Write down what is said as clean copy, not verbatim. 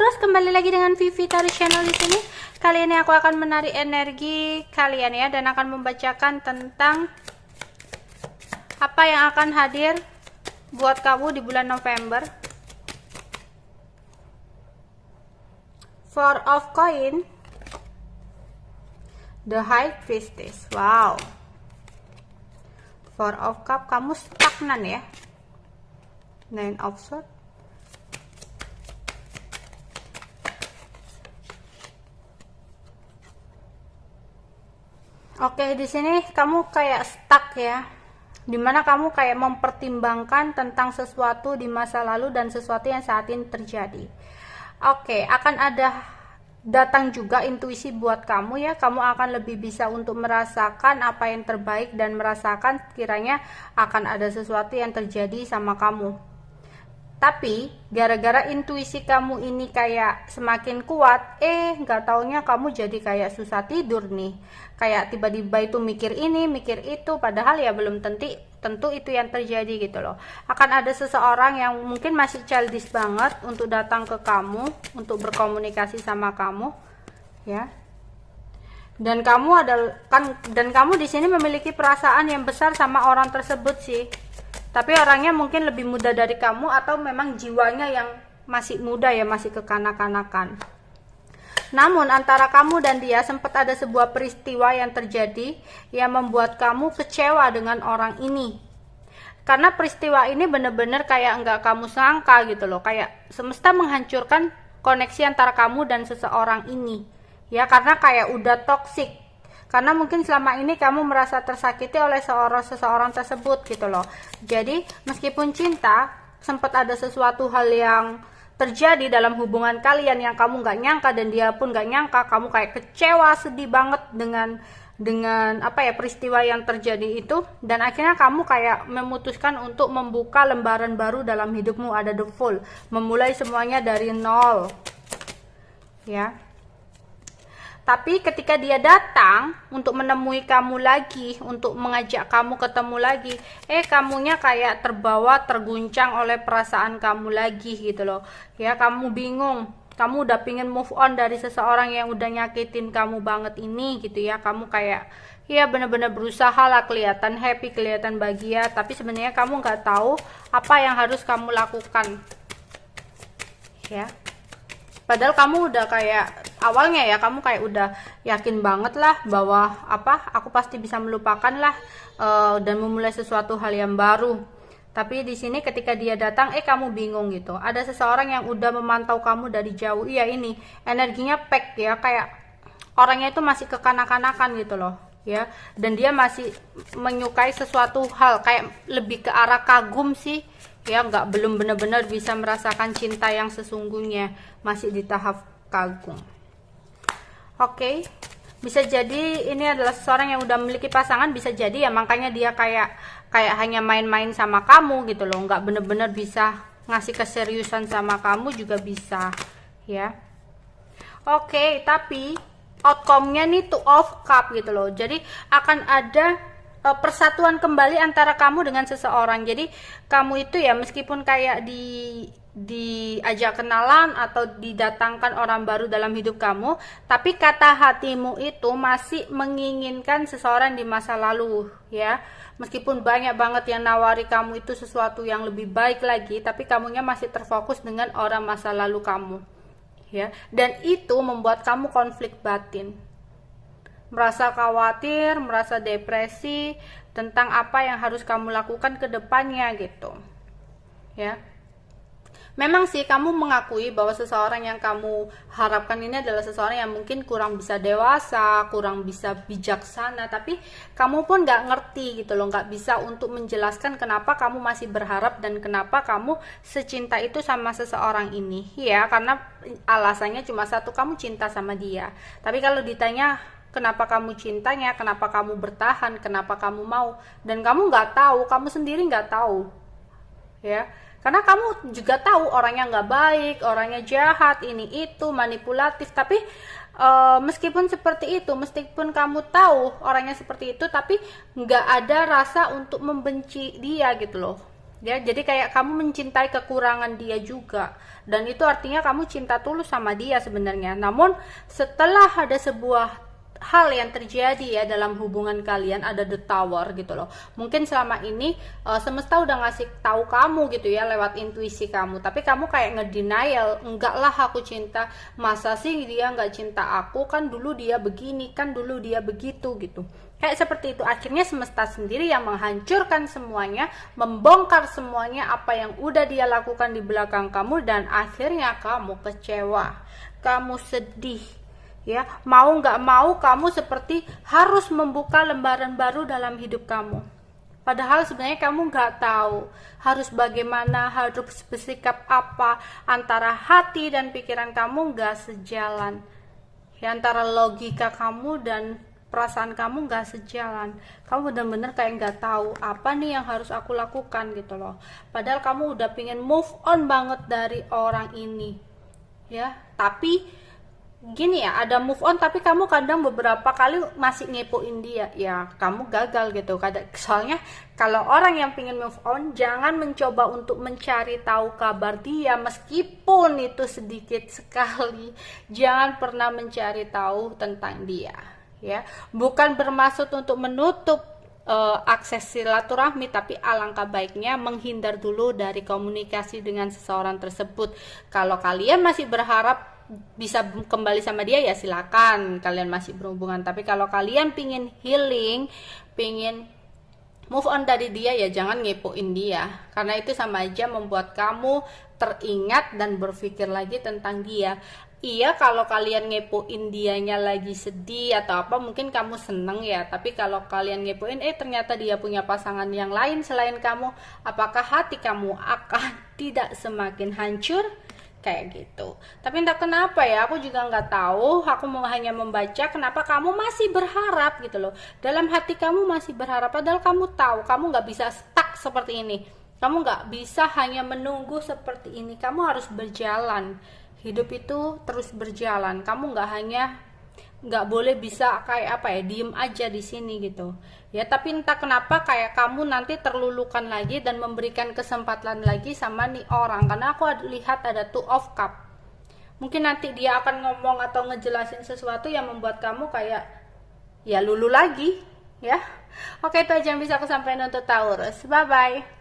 Taurus, kembali lagi dengan Vivi Taurus Channel di sini. Kali ini aku akan menarik energi kalian ya, dan akan membacakan tentang apa yang akan hadir buat kamu di bulan November. Four of Coin, The High Priestess. Wow. Four of Cup, kamu stagnan ya. Nine of Swords. Oke, di sini kamu kayak stuck ya. Dimana kamu kayak mempertimbangkan tentang sesuatu di masa lalu dan sesuatu yang saat ini terjadi. Oke, akan ada datang juga intuisi buat kamu ya. Kamu akan lebih bisa untuk merasakan apa yang terbaik dan merasakan kiranya akan ada sesuatu yang terjadi sama kamu. Tapi gara-gara intuisi kamu ini kayak semakin kuat, nggak taunya kamu jadi kayak susah tidur nih. Kayak tiba-tiba itu mikir ini, mikir itu, padahal ya belum tentu itu yang terjadi gitu loh. Akan ada seseorang yang mungkin masih childish banget untuk datang ke kamu, untuk berkomunikasi sama kamu, ya. Dan kamu di sini memiliki perasaan yang besar sama orang tersebut sih. Tapi orangnya mungkin lebih muda dari kamu, atau memang jiwanya yang masih muda ya, masih kekanak-kanakan. Namun antara kamu dan dia sempat ada sebuah peristiwa yang terjadi yang membuat kamu kecewa dengan orang ini. Karena peristiwa ini bener-bener kayak nggak kamu sangka gitu loh. Kayak semesta menghancurkan koneksi antara kamu dan seseorang ini. Ya, karena kayak udah toksik. Karena mungkin selama ini kamu merasa tersakiti oleh seseorang tersebut gitu loh. Jadi meskipun cinta, sempat ada sesuatu hal yang terjadi dalam hubungan kalian yang kamu nggak nyangka, dan dia pun nggak nyangka. Kamu kayak kecewa, sedih banget dengan apa ya, peristiwa yang terjadi itu. Dan akhirnya kamu kayak memutuskan untuk membuka lembaran baru dalam hidupmu. Ada the full, memulai semuanya dari nol ya. Tapi ketika dia datang untuk menemui kamu lagi, untuk mengajak kamu ketemu lagi, kamunya kayak terbawa, terguncang oleh perasaan kamu lagi gitu loh. Ya, kamu bingung. Kamu udah pingin move on dari seseorang yang udah nyakitin kamu banget ini gitu ya. Kamu kayak ya bener-bener berusaha lah, kelihatan happy, kelihatan bahagia, tapi sebenarnya kamu nggak tahu apa yang harus kamu lakukan. Ya. Padahal kamu udah kayak awalnya ya, kamu kayak udah yakin banget lah bahwa aku pasti bisa melupakan lah dan memulai sesuatu hal yang baru. Tapi di sini ketika dia datang, kamu bingung gitu. Ada seseorang yang udah memantau kamu dari jauh. Iya, ini energinya pack ya, kayak orangnya itu masih kekanak-kanakan gitu loh ya. Dan dia masih menyukai sesuatu hal, kayak lebih ke arah kagum sih. Ya, belum benar-benar bisa merasakan cinta yang sesungguhnya, masih di tahap kagum. Oke, bisa jadi ini adalah seseorang yang udah memiliki pasangan, bisa jadi ya, makanya dia kayak hanya main-main sama kamu gitu loh, nggak bener-bener bisa ngasih keseriusan sama kamu juga bisa ya. Oke, tapi outcome-nya nih Two of Cup gitu loh. Jadi akan ada persatuan kembali antara kamu dengan seseorang. Jadi kamu itu ya, meskipun kayak diajak kenalan atau didatangkan orang baru dalam hidup kamu, tapi kata hatimu itu masih menginginkan seseorang di masa lalu ya. Meskipun banyak banget yang nawari kamu itu sesuatu yang lebih baik lagi, tapi kamunya masih terfokus dengan orang masa lalu kamu ya. Dan itu membuat kamu konflik batin, merasa khawatir, merasa depresi tentang apa yang harus kamu lakukan ke depannya gitu ya. Memang sih kamu mengakui bahwa seseorang yang kamu harapkan ini adalah seseorang yang mungkin kurang bisa dewasa, kurang bisa bijaksana, tapi kamu pun nggak ngerti gitu loh, nggak bisa untuk menjelaskan kenapa kamu masih berharap dan kenapa kamu secinta itu sama seseorang ini ya. Karena alasannya cuma satu, kamu cinta sama dia. Tapi kalau ditanya kenapa kamu cintanya, kenapa kamu bertahan, kenapa kamu mau, dan kamu nggak tahu, kamu sendiri nggak tahu ya. Karena kamu juga tahu orangnya nggak baik, orangnya jahat, ini itu, manipulatif. Tapi meskipun seperti itu, meskipun kamu tahu orangnya seperti itu, tapi nggak ada rasa untuk membenci dia gitu loh ya. Jadi kayak kamu mencintai kekurangan dia juga, dan itu artinya kamu cinta tulus sama dia sebenarnya. Namun setelah ada sebuah hal yang terjadi ya dalam hubungan kalian, ada the tower gitu loh. Mungkin selama ini semesta udah ngasih tahu kamu gitu ya lewat intuisi kamu, tapi kamu kayak ngedenial, enggak lah aku cinta, masa sih dia nggak cinta aku, kan dulu dia begini, kan dulu dia begitu gitu. Kayak seperti itu. Akhirnya semesta sendiri yang menghancurkan semuanya, membongkar semuanya apa yang udah dia lakukan di belakang kamu, dan akhirnya kamu kecewa, kamu sedih, ya. Mau nggak mau kamu seperti harus membuka lembaran baru dalam hidup kamu. Padahal sebenarnya kamu nggak tahu harus bagaimana, harus bersikap apa. Antara hati dan pikiran kamu nggak sejalan, ya, antara logika kamu dan perasaan kamu nggak sejalan. Kamu bener-bener kayak nggak tahu apa nih yang harus aku lakukan gitu loh. Padahal kamu udah pengen move on banget dari orang ini, ya. Tapi gini ya, ada move on tapi kamu kadang beberapa kali masih ngepoin dia, ya kamu gagal gitu. Soalnya kalau orang yang pengen move on, jangan mencoba untuk mencari tahu kabar dia meskipun itu sedikit sekali. Jangan pernah mencari tahu tentang dia, ya. Bukan bermaksud untuk menutup akses silaturahmi, tapi alangkah baiknya menghindar dulu dari komunikasi dengan seseorang tersebut. Kalau kalian masih berharap bisa kembali sama dia, ya silakan kalian masih berhubungan. Tapi kalau kalian pingin healing, pingin move on dari dia, ya jangan ngepoin dia, karena itu sama aja membuat kamu teringat dan berpikir lagi tentang dia. Iya, kalau kalian ngepoin dianya lagi sedih atau apa, mungkin kamu seneng ya. Tapi kalau kalian ngepoin, ternyata dia punya pasangan yang lain selain kamu, apakah hati kamu akan tidak semakin hancur? Kayak gitu. Tapi entah kenapa ya, aku juga nggak tahu, aku mau hanya membaca kenapa kamu masih berharap gitu loh. Dalam hati kamu masih berharap, padahal kamu tahu kamu nggak bisa stuck seperti ini. Kamu nggak bisa hanya menunggu seperti ini, kamu harus berjalan. Hidup itu terus berjalan, kamu nggak boleh bisa kayak apa ya, diem aja di sini gitu ya. Tapi entah kenapa kayak kamu nanti terlulukan lagi dan memberikan kesempatan lagi sama nih orang, karena aku lihat ada two of cup. Mungkin nanti dia akan ngomong atau ngejelasin sesuatu yang membuat kamu kayak ya lulu lagi, ya. Oke, itu aja yang bisa aku sampaikan untuk Taurus. Bye bye.